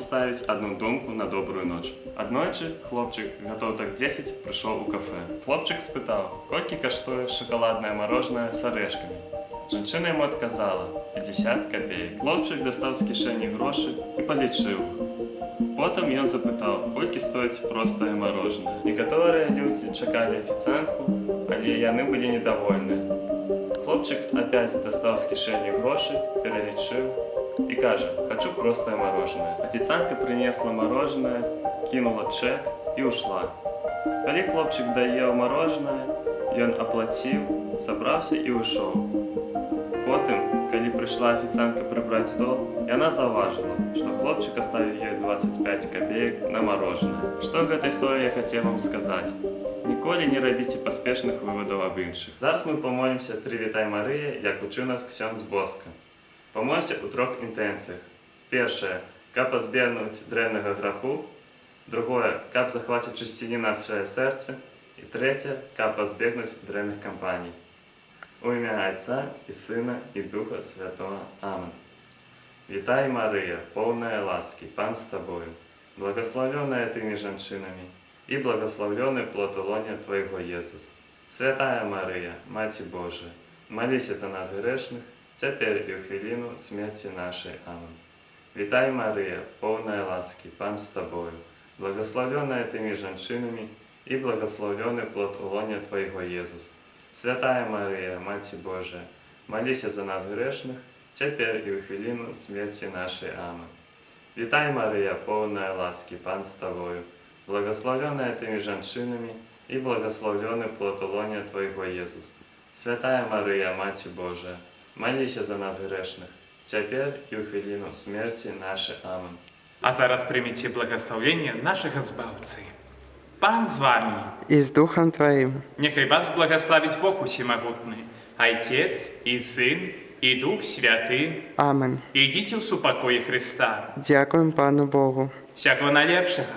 составить одну думку на добрую ноч. Аднойчы хлопчик, гадоў так 10, прыйшоў у кафе. Хлопчик спытаў, колькі каштуе шакаладнае мороженое с орешками. Жанчына яму адказала 50 копеек. Хлопчик дастаў з кішэні грошы і палічыў іх. Потым ён запытаў, колькі стоіць простае мороженое. Некаторыя людзі чакалі афіцыантку, але яны былі недовольныя. Хлопчик опять дастаў з кішэні грошы, пералічыў и кажа, хочу простое мороженое. Официантка принесла мороженое, кинула чек и ушла. Калі хлопчик даел мороженое, ён оплатил, собрался и ушел. Потым, калі пришла официантка прибрать стол, яна заўважила, что хлопчик оставил ей 25 копеек на мороженое. Что в этой истории я хотел вам сказать? Ніколі не рабіце паспешных выводаў аб іншых. Зараз мы помолимся «Трывітай Марыя», як учыў нас ксёндз Боска. Помолимся у 3 інтэнцыях. Першае, каб пазбегнуць дрэннага граху. Другое, каб захваціць чысціні нашае сэрца. І трэцяе, каб пазбегнуць дрэнных кампаній. У імя Отца і Сына і Духа Святого. Амин. Вітай, Марыя, поўная ласкі, Пан з табою, благословленная тымі жанчынамі, і благословленный плод улоня Твоего, Иисус. Святая Мария, Маті Божия, молися за нас грешных, теперь и в хвилину смерти нашей. Амин. Вітай, Мария, полная ласки, Пан с Тобою, благословленная Тыми женщинами, и благословленный плод улоня Твоего, Иисус. Святая Мария, Маті Божия, молися за нас грешных, теперь и в хвилину смерти нашей. Амин. Вітай, Мария, полная ласки, Пан с Тобою, благословленная Тыми женщинами, и благословленный плод улоня Твоего, Иисус. Святая Мария, Маті Божия, молися за нас грешных, теперь и в хвилину смерти нашей. Амин. А зараз прийміть благословення нашого Збавці. Пан з вами. И с Духом Твоим. Нехай вас благословить Бог Усемогутний, Отец и Сын и Дух Святый. Амен. Ідіть у супокої Христа. Дякуємо Пану Богу. Всякого найлепшого.